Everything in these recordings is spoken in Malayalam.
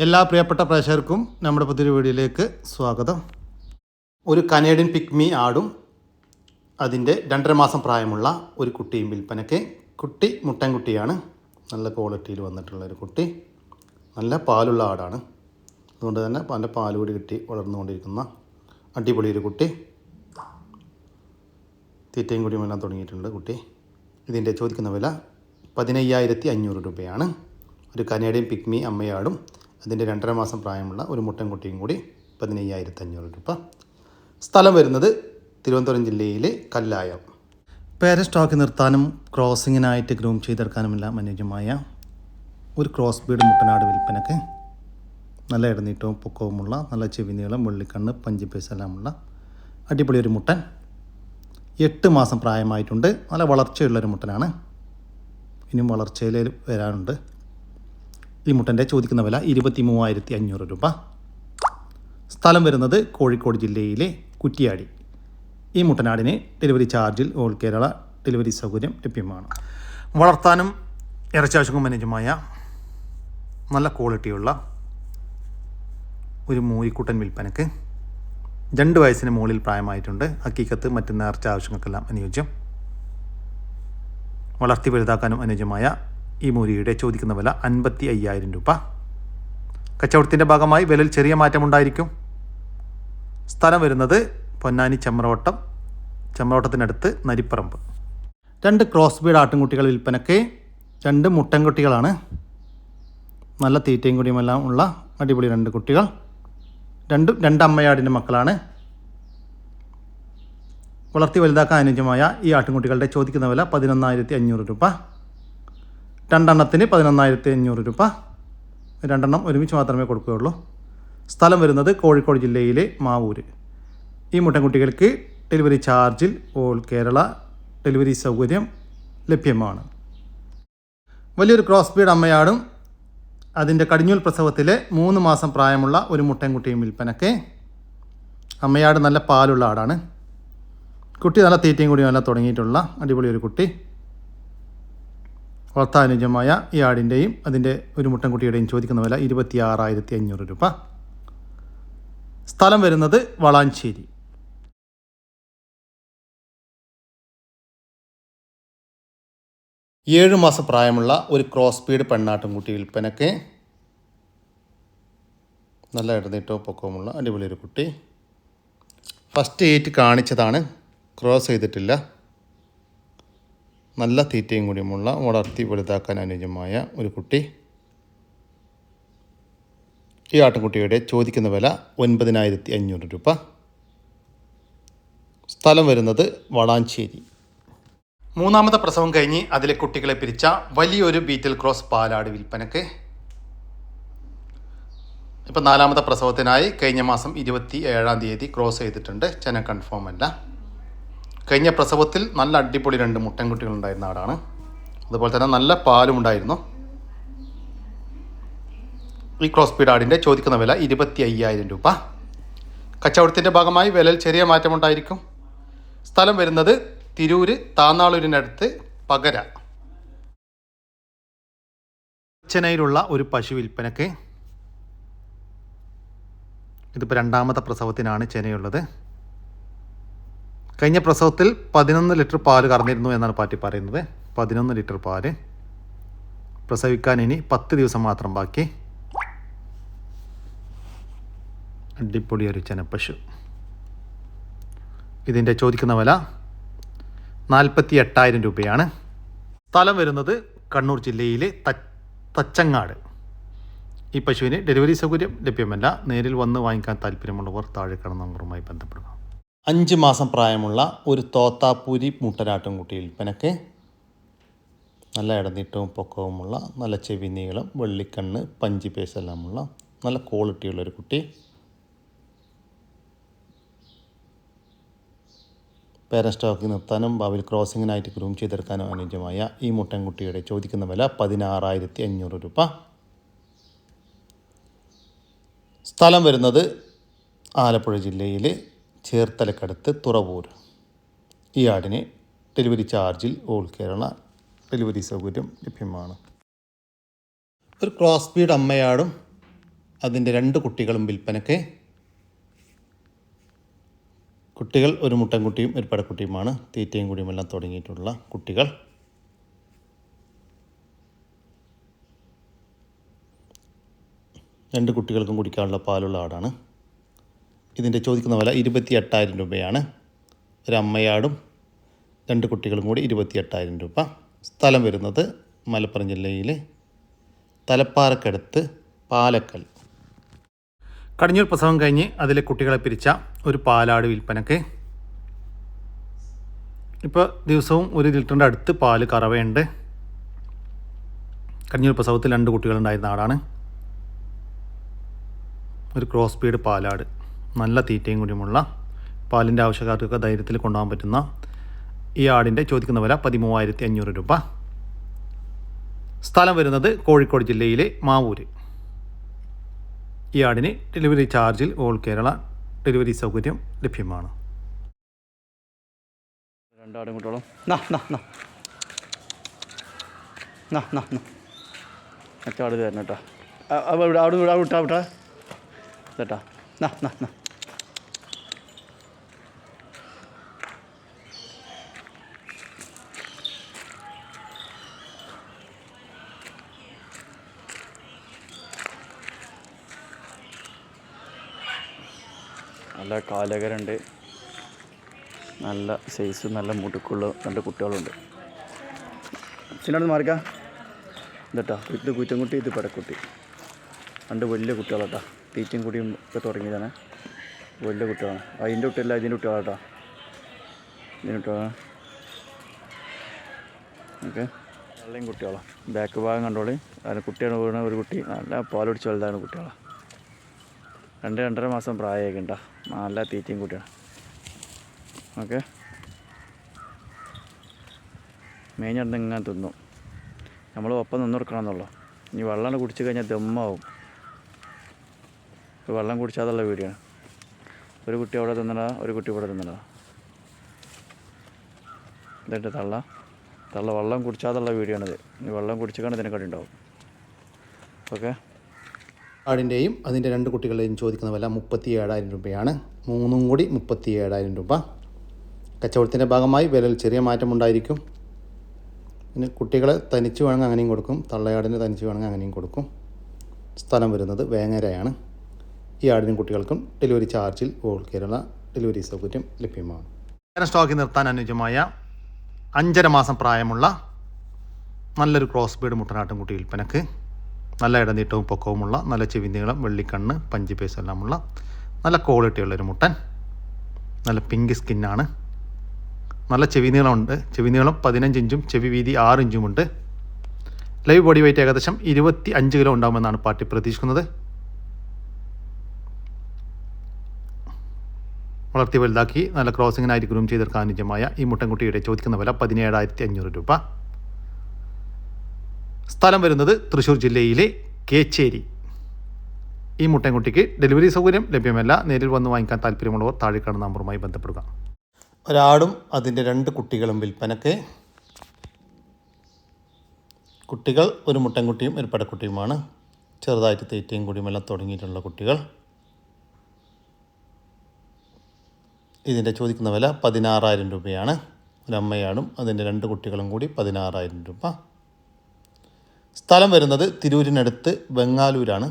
എല്ലാ പ്രിയപ്പെട്ട പ്രേക്ഷകർക്കും നമ്മുടെ പുതിയൊരു വീഡിയോയിലേക്ക് സ്വാഗതം. ഒരു കനേഡിയൻ പിഗ്മി ആടും അതിൻ്റെ 2.5 മാസം പ്രായമുള്ള ഒരു കുട്ടിയും വിൽപ്പനയ്ക്ക്. കുട്ടി മുട്ടൻകുട്ടിയാണ്. നല്ല ക്വാളിറ്റിയിൽ വന്നിട്ടുള്ള ഒരു കുട്ടി. നല്ല പാലുള്ള ആടാണ്. അതുകൊണ്ട് തന്നെ നല്ല പാലുകൂടി കിട്ടി വളർന്നുകൊണ്ടിരിക്കുന്ന അടിപൊളി ഒരു കുട്ടി. തീറ്റയും കൂടിയും എല്ലാം തുടങ്ങിയിട്ടുണ്ട് കുട്ടി. ഇതിൻ്റെ ചോദിക്കുന്ന വില 15,500 രൂപയാണ്. ഒരു കനേഡിയൻ പിഗ്മി അമ്മയാടും അതിൻ്റെ 2.5 മാസം പ്രായമുള്ള ഒരു മുട്ടൻകുട്ടിയും കൂടി 15,500 രൂപ. സ്ഥലം വരുന്നത് തിരുവനന്തപുരം ജില്ലയിലെ കല്ലായം. പേര സ്റ്റോക്ക് നിർത്താനും ക്രോസിങ്ങിനായിട്ട് ഗ്രൂം ചെയ്തെടുക്കാനുമെല്ലാം അനുയോജ്യമായ ഒരു ക്രോസ് ബീഡ് മുട്ടനാട് വിൽപ്പനക്ക്. നല്ല ഇടനീട്ടവും പൊക്കവുമുള്ള നല്ല ചെവി നീളം, വെള്ളിക്കണ്ണ്, പഞ്ചിപ്പേസ് എല്ലാമുള്ള അടിപൊളി ഒരു മുട്ടൻ. 8 മാസം പ്രായമായിട്ടുണ്ട്. നല്ല വളർച്ചയുള്ളൊരു മുട്ടനാണ്. ഇനിയും വളർച്ചയിൽ വരാനുണ്ട്. ഈ മുട്ടൻ്റെ ചോദിക്കുന്ന വില 23,500 രൂപ. സ്ഥലം വരുന്നത് കോഴിക്കോട് ജില്ലയിലെ കുറ്റിയാടി. ഈ മുട്ടനാടിന് ഡെലിവറി ചാർജിൽ ഓൾ കേരള ഡെലിവറി സൗകര്യം ലഭ്യമാണ്. വളർത്താനും ഇറച്ചാവശ്യക്കും അനുയോജ്യമായ നല്ല ക്വാളിറ്റിയുള്ള ഒരു മൂയിക്കുട്ടൻ വിൽപ്പനക്ക്. 2 വയസ്സിന് മുകളിൽ പ്രായമായിട്ടുണ്ട്. ഹക്കീക്കത്ത് മറ്റ് നേർച്ച ആവശ്യങ്ങൾക്കെല്ലാം അനുയോജ്യം. വളർത്തി വലുതാക്കാനും അനുയോജ്യമായ ഈ മൂരിയുടെ ചോദിക്കുന്ന വില 55,000 രൂപ. കച്ചവടത്തിൻ്റെ ഭാഗമായി വിലയിൽ ചെറിയ മാറ്റമുണ്ടായിരിക്കും. സ്ഥലം വരുന്നത് പൊന്നാനി ചെമ്പ്രവട്ടത്തിനടുത്ത് നരിപ്പറമ്പ്. 2 ക്രോസ് ബീഡ് ആട്ടിൻകുട്ടികൾ വിൽപ്പനയ്ക്ക്. 2 മുട്ടൻകുട്ടികളാണ്. നല്ല തീറ്റയും കൂടിയുമെല്ലാം ഉള്ള അടിപൊളി 2 കുട്ടികൾ. 2 അമ്മയാടിൻ്റെ മക്കളാണ്. വളർത്തി വലുതാക്കാൻ അനുയോജ്യമായ ഈ ആട്ടിൻകുട്ടികളുടെ ചോദിക്കുന്ന വില 11,500 രൂപ. 2 എണ്ണത്തിന് 11,500 രൂപ. 2 എണ്ണം ഒരുമിച്ച് മാത്രമേ കൊടുക്കുകയുള്ളൂ. സ്ഥലം വരുന്നത് കോഴിക്കോട് ജില്ലയിലെ മാവൂർ. ഈ മുട്ടൻകുട്ടികൾക്ക് ഡെലിവറി ചാർജിൽ ഓൾ കേരള ഡെലിവറി സൗകര്യം ലഭ്യമാണ്. വലിയൊരു ക്രോസ് ബീഡ് അമ്മയാടും അതിൻ്റെ കടിഞ്ഞൂൽ പ്രസവത്തിലെ 3 മാസം പ്രായമുള്ള ഒരു മുട്ടൻകുട്ടിയും വിൽപ്പനയ്ക്ക്. അമ്മയാട് നല്ല പാലുള്ള ആടാണ്. കുട്ടി നല്ല തീറ്റയും കൂടിയും എല്ലാം തുടങ്ങിയിട്ടുള്ള അടിപൊളി ഒരു കുട്ടി. വളർത്താനുയോജ്യമായ ഈ ആടിൻ്റെയും അതിൻ്റെ ഒരു മുട്ടൻകുട്ടിയുടെയും ചോദിക്കുന്ന വില 26,500 രൂപ. സ്ഥലം വരുന്നത് വളാഞ്ചേരി. ഏഴ് മാസം പ്രായമുള്ള ഒരു ക്രോസ് ബീഡ് പെണ്ണാട്ടുംകുട്ടി വിൽപ്പനയ്ക്ക്. നല്ല ഇടനീട്ടവും പൊക്കവുമുള്ള അടിപൊളി ഒരു കുട്ടി. ഫസ്റ്റ് 8 കാണിച്ചതാണ്, ക്രോസ് ചെയ്തിട്ടില്ല. നല്ല തീറ്റയും കൂടിയുമുള്ള വളർത്തി വലുതാക്കാൻ അനുയോജ്യമായ ഒരു കുട്ടി. ഈ ആട്ടിൻകുട്ടിയുടെ ചോദിക്കുന്ന വില 9,500 രൂപ. സ്ഥലം വരുന്നത് വളാഞ്ചേരി. 3ാമത്തെ പ്രസവം കഴിഞ്ഞ് അതിലെ കുട്ടികളെ പിരിച്ച വലിയൊരു ബീറ്റൽ ക്രോസ് പാലാട് വിൽപ്പനക്ക്. ഇപ്പം 4ാമത്തെ പ്രസവത്തിനായി കഴിഞ്ഞ മാസം 27-ാം തീയതി ക്രോസ് ചെയ്തിട്ടുണ്ട്. ചെന കൺഫേം അല്ല. കഴിഞ്ഞ പ്രസവത്തിൽ നല്ല അടിപൊളി 2 മുട്ടൻകുട്ടികളുണ്ടായിരുന്ന ആടാണ്. അതുപോലെ തന്നെ നല്ല പാലും ഉണ്ടായിരുന്നു. ഈ ക്രോസ് ബീഡ് ആടിൻ്റെ ചോദിക്കുന്ന വില 25,000 രൂപ. കച്ചവടത്തിൻ്റെ ഭാഗമായി വിലയിൽ ചെറിയ മാറ്റമുണ്ടായിരിക്കും. സ്ഥലം വരുന്നത് തിരൂർ താന്നാളൂരിനടുത്ത് പകര. ചെന്നൈയിലുള്ള ഒരു പശു വിൽപ്പനക്ക്. ഇതിപ്പോൾ 2ാമത്തെ പ്രസവത്തിനാണ് ചെനയുള്ളത്. കഴിഞ്ഞ പ്രസവത്തിൽ 11 ലിറ്റർ പാല് കറന്നിരുന്നു എന്നാണ് പാറ്റി പറയുന്നത്. 11 ലിറ്റർ പാല്. പ്രസവിക്കാൻ ഇനി 10 ദിവസം മാത്രം ബാക്കി. അടിപൊളി ഒരു ചെനപ്പശു. ഇതിൻ്റെ ചോദിക്കുന്ന വില 48,000 രൂപയാണ്. സ്ഥലം വരുന്നത് കണ്ണൂർ ജില്ലയിലെ തച്ചങ്ങാട്. ഈ പശുവിന് ഡെലിവറി സൗകര്യം ലഭ്യമല്ല. നേരിൽ വന്ന് വാങ്ങിക്കാൻ താല്പര്യമുള്ളവർ താഴെ കാണുന്ന നമ്പറുമായി ബന്ധപ്പെടുക. 5 മാസം പ്രായമുള്ള ഒരു തോത്താപ്പൂരി മുട്ടനാട്ടുംകുട്ടി വിൽപ്പനക്ക്. നല്ല ഇടനീട്ടവും പൊക്കവുമുള്ള നല്ല ചെവി നീളം, വെള്ളിക്കണ്ണ്, പഞ്ചിപ്പേസ് എല്ലാമുള്ള നല്ല ക്വാളിറ്റിയുള്ളൊരു കുട്ടി. പേരൻ സ്റ്റോക്ക് നിർത്താനും ഭാവിയിൽ ക്രോസിങ്ങിനായിട്ട് ഗ്രൂം ചെയ്തെടുക്കാനും അനുയോജ്യമായ ഈ മുട്ടൻകുട്ടിയുടെ ചോദിക്കുന്ന വില 16,500 രൂപ. സ്ഥലം വരുന്നത് ആലപ്പുഴ ജില്ലയിലെ ചേർത്തലക്കടുത്ത് തുറവൂർ. ഈ ആടിന് ഡെലിവറി ചാർജിൽ ഓൾ കേരള ഡെലിവറി സൗകര്യം ലഭ്യമാണ്. ഒരു ക്രോസ് ബീഡ് അമ്മയാടും അതിൻ്റെ 2 കുട്ടികളും വിൽപ്പനയ്ക്ക്. കുട്ടികൾ ഒരു മുട്ടൻകുട്ടിയും ഒരു പടക്കുട്ടിയുമാണ്. തീറ്റയും കൂടിയുമെല്ലാം തുടങ്ങിയിട്ടുള്ള കുട്ടികൾ. രണ്ട് കുട്ടികൾക്കും കുടിക്കാനുള്ള പാലുള്ള ആടാണ്. ഇതിൻ്റെ ചോദിക്കുന്ന വില 28,000 രൂപയാണ്. ഒരമ്മയാടും 2 കുട്ടികളും കൂടി 28,000 രൂപ. സ്ഥലം വരുന്നത് മലപ്പുറം ജില്ലയിൽ തലപ്പാറക്കടുത്ത് പാലക്കൽ. കടിഞ്ഞൂർ പ്രസവം കഴിഞ്ഞ് അതിലെ കുട്ടികളെ പിരിച്ച ഒരു പാലാട് വിൽപ്പനക്ക്. ഇപ്പോൾ ദിവസവും 1 ലിറ്ററിൻ്റെ അടുത്ത് പാല് കറവയുണ്ട്. കടിഞ്ഞൂർ പ്രസവത്തിൽ 2 കുട്ടികളുണ്ടായിരുന്ന ആടാണ്. ഒരു ക്രോസ് ബീഡ് പാലാട്, നല്ല തീറ്റയും കൂടിയുമുള്ള, പാലിൻ്റെ ആവശ്യക്കാർക്കൊക്കെ ധൈര്യത്തിൽ കൊണ്ടുപോകാൻ പറ്റുന്ന ഈ ആടിൻ്റെ ചോദിക്കുന്ന വില 13,500 രൂപ. സ്ഥലം വരുന്നത് കോഴിക്കോട് ജില്ലയിലെ മാവൂർ. ഈ ആടിന് ഡെലിവറി ചാർജിൽ ഓൾ കേരള ഡെലിവറി സൗകര്യം ലഭ്യമാണ്. രണ്ടാടും കുട്ടികളും മറ്റാട് തരണം കേട്ടോ. അവിടെ വിട്ടാ വിട്ടാ കേട്ടാ. നല്ല കാലകരുണ്ട്, നല്ല സൈസ്, നല്ല മുടുക്കുള്ള 2 കുട്ടികളുണ്ട്. അച്ഛനോട് മാറിക്കാം ഇതട്ടാ. ഇത് കുറ്റൻകുട്ടി, ഇത് പടക്കുട്ടി, 2 വലിയ കുട്ടികളാട്ടാ. തീറ്റയും കൂടിയും ഒക്കെ തുടങ്ങിയതാണ്. വലിയ കുട്ടികളാണ്. അതിൻ്റെ കുട്ടിയല്ല, ഇതിൻ്റെ കുട്ടികളാട്ടാ. ഇതിൻ്റെ കുട്ടികളാണ്. ഓക്കെ, നല്ലയും കുട്ടികളാണ്. ബാക്ക് ഭാഗം കണ്ടോളി. അതിന് കുട്ടിയാണ് വീണ ഒരു കുട്ടി. നല്ല പാലൊടിച്ച് വലുതാണ് കുട്ടികളാണ്. 2-2.5 മാസം പ്രായമൊക്കെ ഉണ്ടാ. നല്ല തീറ്റയും കുട്ടിയാണ്. ഓക്കെ, മേഞ്ഞിടന്ന് ഇങ്ങനെ തിന്നും. നമ്മൾ ഒപ്പം നിന്ന് കൊടുക്കണമെന്നുള്ളൂ. ഇനി വെള്ളം കുടിച്ച് കഴിഞ്ഞാൽ ദമ്മാവും. വെള്ളം കുടിച്ചാതുള്ള വീഡിയോ ആണ്. ഒരു കുട്ടി അവിടെ തിന്നടാ, ഒരു കുട്ടി ഇവിടെ തിന്നടാ. ഇതായിട്ട് തള്ള വെള്ളം കുടിച്ചാതുള്ള വീഡിയോ ആണിത്. ഇനി വെള്ളം കുടിച്ചിക്കാണ്ട് ഇതിനെക്കാട്ടി ഉണ്ടാവും. ഓക്കെ, ആടിൻ്റെയും അതിൻ്റെ 2 കുട്ടികളുടെയും ചോദിക്കുന്ന വില 37,000 രൂപയാണ്. 3 കൂടി 37,000 രൂപ. കച്ചവടത്തിൻ്റെ ഭാഗമായി വിലയിൽ ചെറിയ മാറ്റമുണ്ടായിരിക്കും. പിന്നെ കുട്ടികളെ തനിച്ച് വേണമെങ്കിൽ അങ്ങനെയും കൊടുക്കും, തള്ളയാടിന് തനിച്ച് വേണമെങ്കിൽ അങ്ങനെയും കൊടുക്കും. സ്ഥലം വരുന്നത് വേങ്ങരയാണ്. ഈ ആടിനും കുട്ടികൾക്കും ഡെലിവറി ചാർജിൽ ഓൾ കേരള ഡെലിവറി സൗകര്യം ലഭ്യമാണ്. സ്റ്റോക്കിൽ നിർത്താൻ അനുയോജ്യമായ 5.5 മാസം പ്രായമുള്ള നല്ലൊരു ക്രോസ് ബീഡ് മുട്ടനാട്ടും കുട്ടി വിൽപ്പനക്ക്. നല്ല ഇടനീട്ടവും പൊക്കവുമുള്ള, നല്ല ചെവിനീളം, വെള്ളിക്കണ്ണ്, പഞ്ച് പേസ് എല്ലാമുള്ള നല്ല ക്വാളിറ്റിയുള്ളൊരു മുട്ടൻ. നല്ല പിങ്ക് സ്കിന്നാണ്. നല്ല ചെവിനീളമുണ്ട്. ചെവിനീളം 15 ഇഞ്ചും ചെവി വീതി 6 ഇഞ്ചുമുണ്ട്. ലൈവ് ബോഡി വെയ്റ്റ് ഏകദേശം 25 കിലോ ഉണ്ടാകുമെന്നാണ് പാർട്ടി പ്രതീക്ഷിക്കുന്നത്. വളർത്തി വലുതാക്കി നല്ല ക്രോസിങ്ങിനായിട്ട് ഗ്രൂം ചെയ്തെടുക്കാൻ അനുയോജ്യമായ ഈ മുട്ടൻകുട്ടിയുടെ ചോദിക്കുന്ന വില 17,500 രൂപ. സ്ഥലം വരുന്നത് തൃശ്ശൂർ ജില്ലയിലെ കേച്ചേരി. ഈ മുട്ടൻകുട്ടിക്ക് ഡെലിവറി സൗകര്യം ലഭ്യമല്ല. നേരിൽ വന്ന് വാങ്ങിക്കാൻ താല്പര്യമുള്ളവർ താഴെ കാണുന്ന നമ്പറുമായി ബന്ധപ്പെടുക. ഒരാടും അതിൻ്റെ 2 കുട്ടികളും വിൽപ്പനക്ക്. കുട്ടികൾ ഒരു മുട്ടൻകുട്ടിയും ഒരു പടക്കുട്ടിയുമാണ്. ചെറുതായിട്ട് തീറ്റയും കൂടിയുമെല്ലാം തുടങ്ങിയിട്ടുള്ള കുട്ടികൾ. ഇതിൻ്റെ ചോദിക്കുന്ന വില 16,000 രൂപയാണ്. ഒരമ്മയാടും അതിൻ്റെ 2 കുട്ടികളും കൂടി 16,000 രൂപ. സ്ഥലം വരുന്നത് തിരൂരിനടുത്ത് വെങ്ങാലൂരാണ്.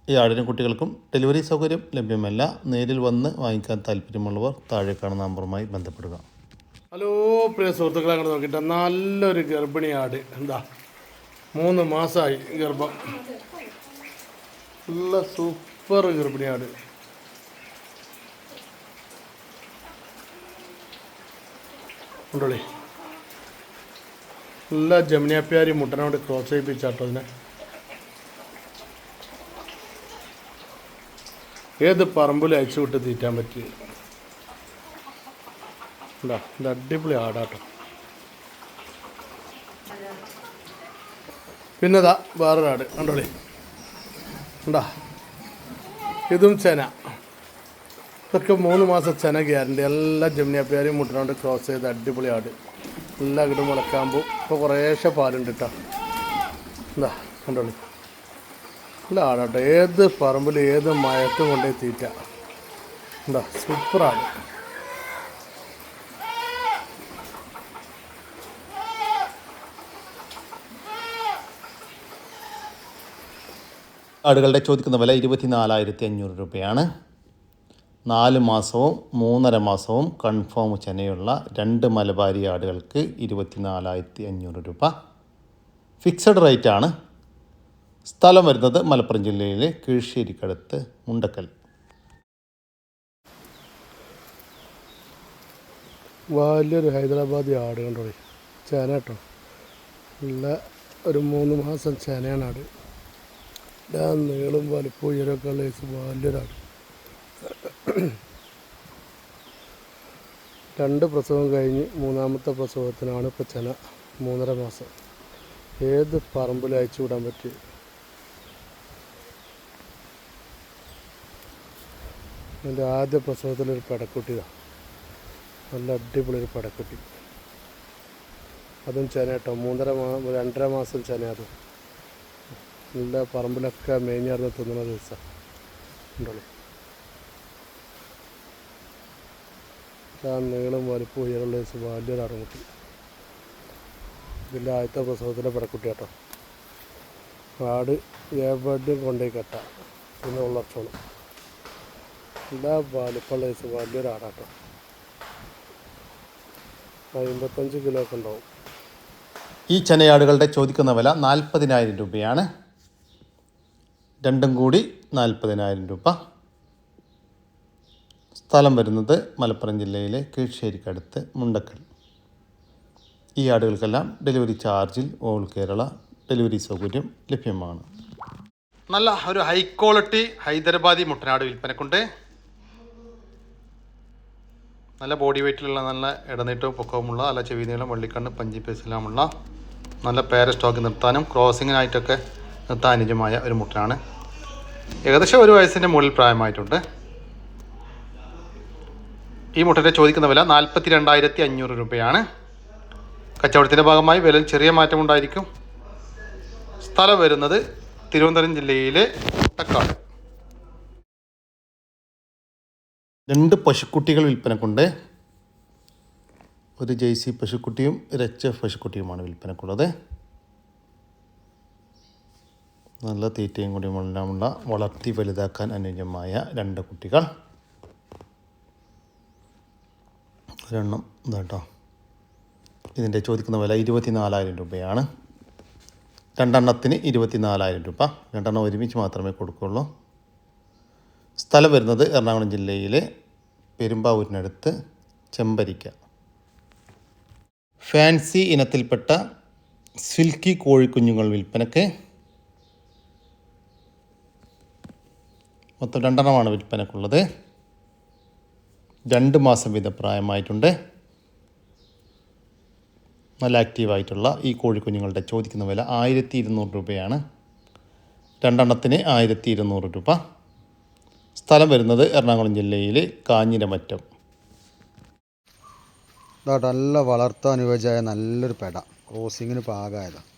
ഈ ആടിനും കുട്ടികൾക്കും ഡെലിവറി സൗകര്യം ലഭ്യമല്ല. നേരിൽ വന്ന് വാങ്ങിക്കാൻ താല്പര്യമുള്ളവർ താഴെ കാണുന്ന നമ്പറുമായി ബന്ധപ്പെടുക. ഹലോ പ്രിയ സുഹൃത്തുക്കളെ, അങ്ങനെ നോക്കിയിട്ട് നല്ലൊരു ഗർഭിണി ആട്. എന്താ 3 മാസമായി ഗർഭം. നല്ല സൂപ്പർ ഗർഭിണി ആട്. ഉണ്ടോളി, നല്ല ജമുനാപ്യാരി മുട്ടനോട് ക്രോസ് ചെയ്യിപ്പിച്ചാട്ടോ. അതിനെ ഏത് പറമ്പിലും അയച്ചു വിട്ട് തീറ്റാൻ പറ്റി. എന്താ ഇത് അടിപൊളി ആടാട്ടോ. പിന്നെതാ വേറൊരാട് കണ്ടോളി. ഉണ്ടാ, ഇതും ചെന. ഇതൊക്കെ 3 മാസം ചെന ഗ്യാരണ്ടി. എല്ലാ ജമുനാപ്യാരിയും മുട്ടനോണ്ട് ക്രോസ് ചെയ്ത് അടിപൊളി ആട്. എല്ലാ കിട്ടും മുളക്കാകുമ്പോൾ ഇപ്പോൾ കുറേശ്ശെ പാലുണ്ട് കേട്ടോ. എന്താ കണ്ടോളി, നല്ല ആടാട്ടോ, ഏത് പറമ്പിൽ ഏത് മയത്തും കൊണ്ടുപോയി തീറ്റ. എന്താ സൂപ്പറാണ്. ആടുകളുടെ ചോദിക്കുന്ന വില 24,500 രൂപയാണ്. 4 മാസവും 3.5 മാസവും കൺഫേം ചെനയുള്ള 2 മലബാരി ആടുകൾക്ക് 24,500 രൂപ. ഫിക്സഡ് റേറ്റ് ആണ്. സ്ഥലം വരുന്നത് മലപ്പുറം ജില്ലയിലെ കീഴ്ശ്ശേരിക്കടുത്ത് മുണ്ടക്കൽ. വലിയൊരു ഹൈദരാബാദി ആട് കണ്ടോളി, ചേന കേട്ടോ. നല്ല ഒരു 3 മാസം ചേനയാണ് ആട്. നീളും വലിപ്പം ഉയരമൊക്കെ ഉള്ള വലിയൊരാട്. 2 പ്രസവം കഴിഞ്ഞ് 3ാമത്തെ പ്രസവത്തിനാണ് ഇപ്പോൾ ചെന. 3.5 മാസം. ഏത് പറമ്പിൽ അയച്ചു വിടാൻ പറ്റി. എൻ്റെ ആദ്യ പ്രസവത്തിലൊരു പെടക്കുട്ടിയാണ്. നല്ല അടിപൊളി ഒരു പെടക്കുട്ടി. അതും ചെന കേട്ടോ. 2.5 മാസം ചെന. അതും നല്ല പറമ്പിലൊക്കെ മേഞ്ഞിറന്ന് തിന്നുന്ന ദിവസം ഉണ്ടോളൂ. നീളം വലിപ്പം ഉയരമുള്ള ദിവസം വലിയൊരു ആടുകുട്ടി. ഇതിൻ്റെ ആദ്യത്തെ പ്രസവത്തിലെ പെടക്കുട്ടി കേട്ടോ. ആട് എവിടെയും കൊണ്ടുപോയി കെട്ടാം, പിന്നെ ഉള്ളർച്ചോളും. എല്ലാ വലിപ്പമുള്ള ദിവസം വലിയൊരു ആടാട്ടോ. 55 കിലോ ഒക്കെ ഉണ്ടാവും. ഈ ചെനയാടുകളുടെ ചോദിക്കുന്ന വില 40,000 രൂപയാണ്. രണ്ടും കൂടി 40,000 രൂപ. സ്ഥലം വരുന്നത് മലപ്പുറം ജില്ലയിലെ കീഴ്ശ്ശേരിക്കടുത്ത് മുണ്ടക്കൽ. ഈ ആടുകൾക്കെല്ലാം ഡെലിവറി ചാർജിൽ ഓൾ കേരള ഡെലിവറി സൗകര്യം ലഭ്യമാണ്. നല്ല ഒരു ഹൈ ക്വാളിറ്റി ഹൈദരാബാദി മുട്ടനാട് വിൽപ്പനക്കുണ്ട്. നല്ല ബോഡി വെയ്റ്റിലുള്ള, നല്ല ഇടനീട്ടവും പൊക്കവുമുള്ള, നല്ല ചെവി നീളം, വള്ളിക്കണ്ണ്, പഞ്ചി പേസെല്ലാമുള്ള, നല്ല പേര സ്റ്റോക്ക് നിർത്താനും ക്രോസിങ്ങിനായിട്ടൊക്കെ നിർത്താൻ അനുയോജ്യമായ ഒരു മുട്ടനാണ്. ഏകദേശം 1 വയസ്സിൻ്റെ മുകളിൽ പ്രായമായിട്ടുണ്ട്. ഈ മുട്ടയുടെ ചോദിക്കുന്ന വില 42,500 രൂപയാണ്. കച്ചവടത്തിൻ്റെ ഭാഗമായി വിലയിൽ ചെറിയ മാറ്റമുണ്ടായിരിക്കും. സ്ഥലം വരുന്നത് തിരുവനന്തപുരം ജില്ലയിലെ മുട്ടക്കാട്. 2 പശുക്കുട്ടികൾ വിൽപ്പനക്കുണ്ട്. ഒരു ജേഴ്സി പശുക്കുട്ടിയും ഒരു HF പശുക്കുട്ടിയുമാണ് വിൽപ്പനക്കുള്ളത്. നല്ല തീറ്റയും കൂടിയും എല്ലാമുള്ള, വളർത്തി വലുതാക്കാൻ അനുയോജ്യമായ 2 കുട്ടികൾ. ഒരെണ്ണം ഇതാട്ടോ. ഇതിൻ്റെ ചോദിക്കുന്ന വില 24,000 രൂപയാണ്. 2 എണ്ണത്തിന് 24,000 രൂപ. 2 എണ്ണം ഒരുമിച്ച് മാത്രമേ കൊടുക്കുകയുള്ളൂ. സ്ഥലം വരുന്നത് എറണാകുളം ജില്ലയിലെ പെരുമ്പാവൂരിനടുത്ത് ചെമ്പരിക്ക. ഫാൻസി ഇനത്തിൽപ്പെട്ട സിൽക്കി കോഴിക്കുഞ്ഞുങ്ങൾ വിൽപ്പനക്ക്. മൊത്തം 2 എണ്ണമാണ് വിൽപ്പനക്കുള്ളത്. 2 മാസം വീതം പ്രായമായിട്ടുണ്ട്. നല്ല ആക്റ്റീവായിട്ടുള്ള ഈ കോഴിക്കുഞ്ഞുങ്ങളുടെ ചോദിക്കുന്ന വില 1,200 രൂപയാണ്. 2 എണ്ണത്തിന് 1,200 രൂപ. സ്ഥലം വരുന്നത് എറണാകുളം ജില്ലയിലെ കാഞ്ഞിരമറ്റം. നല്ല വളർത്താൻ അനുയോജ്യമായ നല്ലൊരു പെട. ക്രോസിങ്ങിന് പാകമായതാണ്.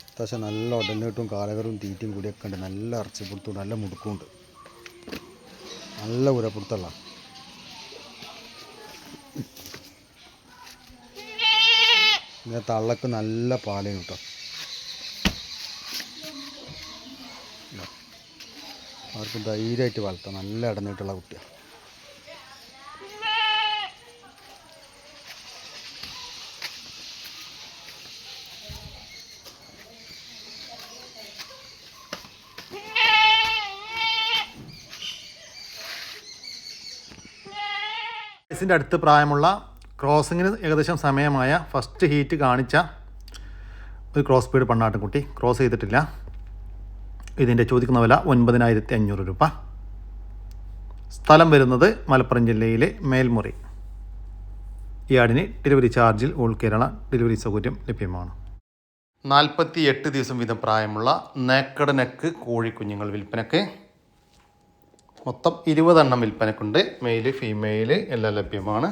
അത്യാവശ്യം നല്ല ഉടനീട്ടും കാലകറും തീറ്റയും കൂടിയൊക്കെ ഉണ്ട്. നല്ല ഇറച്ചിപ്പുറത്തും നല്ല മുടുക്കുമുണ്ട്. നല്ല ഉരപ്പുറത്തുള്ള പിന്നെ തള്ളക്ക് നല്ല പാലും കിട്ടും. അവർക്ക് ധൈര്യമായിട്ട് വളർത്താം. നല്ല ഇടന്നിട്ടുള്ള കുട്ടിയാണ്. വയസ്സിൻ്റെ അടുത്ത് പ്രായമുള്ള, ക്രോസിങ്ങിന് ഏകദേശം സമയമായ, ഫസ്റ്റ് ഹീറ്റ് കാണിച്ച ഒരു ക്രോസ് ബീഡ് പെണ്ണാട്ടുംകുട്ടി. ക്രോസ് ചെയ്തിട്ടില്ല. ഇതിൻ്റെ ചോദിക്കുന്ന വില 9,500 രൂപ. സ്ഥലം വരുന്നത് മലപ്പുറം ജില്ലയിലെ മേൽമുറി. ഈ ആടിന് ഡെലിവറി ചാർജിൽ ഓൾ കേരള ഡെലിവറി സൗകര്യം ലഭ്യമാണ്. 48 ദിവസം വീതം പ്രായമുള്ള നേക്കഡ് നെക്ക് കോഴിക്കുഞ്ഞുങ്ങൾ വിൽപ്പനക്ക്. മൊത്തം 20 എണ്ണം വിൽപ്പനക്കുണ്ട്. മെയില് ഫീമെയിൽ എല്ലാം ലഭ്യമാണ്.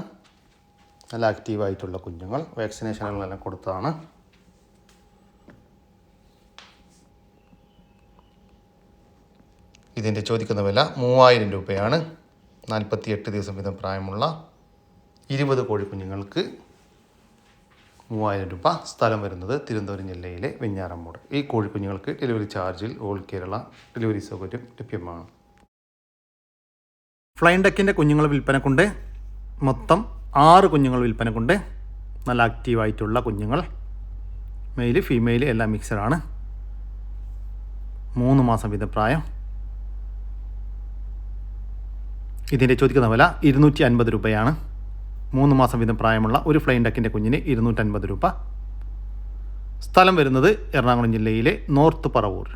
നല്ല ആക്റ്റീവായിട്ടുള്ള കുഞ്ഞുങ്ങൾ. വാക്സിനേഷനുകളെല്ലാം കൊടുത്തതാണ്. ഇതിൻ്റെ ചോദിക്കുന്ന വില 3000 രൂപയാണ്. 48 ദിവസം വീതം പ്രായമുള്ള 20 കോഴിക്കുഞ്ഞുങ്ങൾക്ക് 3000 രൂപ. സ്ഥലം വരുന്നത് തിരുവനന്തപുരം ജില്ലയിലെ വെഞ്ഞാറമ്മൂട്. ഈ കോഴിക്കുഞ്ഞുങ്ങൾക്ക് ഡെലിവറി ചാർജിൽ ഓൾ കേരള ഡെലിവറി സൗകര്യം ലഭ്യമാണ്. ഫ്ലൈൻ ഡക്കിൻ്റെ കുഞ്ഞുങ്ങൾ വിൽപ്പനക്കുണ്ട്. മൊത്തം 6 കുഞ്ഞുങ്ങൾ വിൽപ്പനക്കുണ്ട്. നല്ല ആക്റ്റീവായിട്ടുള്ള കുഞ്ഞുങ്ങൾ, മെയിൽ ഫീമെയിൽ എല്ലാം മിക്സഡാണ്. 3 മാസം വീതം പ്രായം. ഇതിൻ്റെ ചോദിക്കുന്ന വില 250 രൂപയാണ്. 3 മാസം വീതം പ്രായമുള്ള ഒരു ഫ്ലൈൻ ഡക്കിൻ്റെ കുഞ്ഞിന് 250 രൂപ. സ്ഥലം വരുന്നത് എറണാകുളം ജില്ലയിലെ നോർത്ത് പറവൂർ.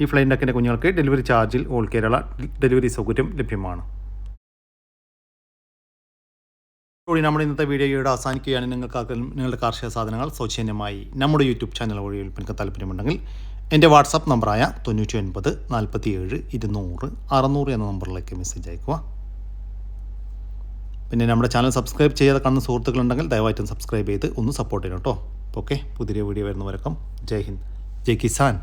ഈ ഫ്ലൈൻ ഡക്കിൻ്റെ കുഞ്ഞുങ്ങൾക്ക് ഡെലിവറി ചാർജിൽ ഓൾ കേരള ഡെലിവറി സൗകര്യം ലഭ്യമാണ്. കൂടി നമ്മുടെ ഇന്നത്തെ വീഡിയോയുടെ അവസാനിക്കുകയാണ്. നിങ്ങളുടെ കാർഷിക സാധനങ്ങൾ സൗജന്യമായി നമ്മുടെ യൂട്യൂബ് ചാനൽ വഴി വിൽപ്പനയ്ക്ക് താല്പര്യമുണ്ടെങ്കിൽ എൻ്റെ വാട്സാപ്പ് നമ്പറായ 99 47 200 600 എന്ന നമ്പറിലേക്ക് മെസ്സേജ് അയക്കുക. പിന്നെ നമ്മുടെ ചാനൽ സബ്സ്ക്രൈബ് ചെയ്യാതെ കാണുന്ന സുഹൃത്തുക്കളുണ്ടെങ്കിൽ ദയവായിട്ടും സബ്സ്ക്രൈബ് ചെയ്ത് ഒന്ന് സപ്പോർട്ട് ചെയ്യണം കേട്ടോ. ഓക്കെ, പുതിയ വീഡിയോ വരുന്നവരൊക്കെ ജയ് ഹിന്ദ്, ജയ് കിസാൻ.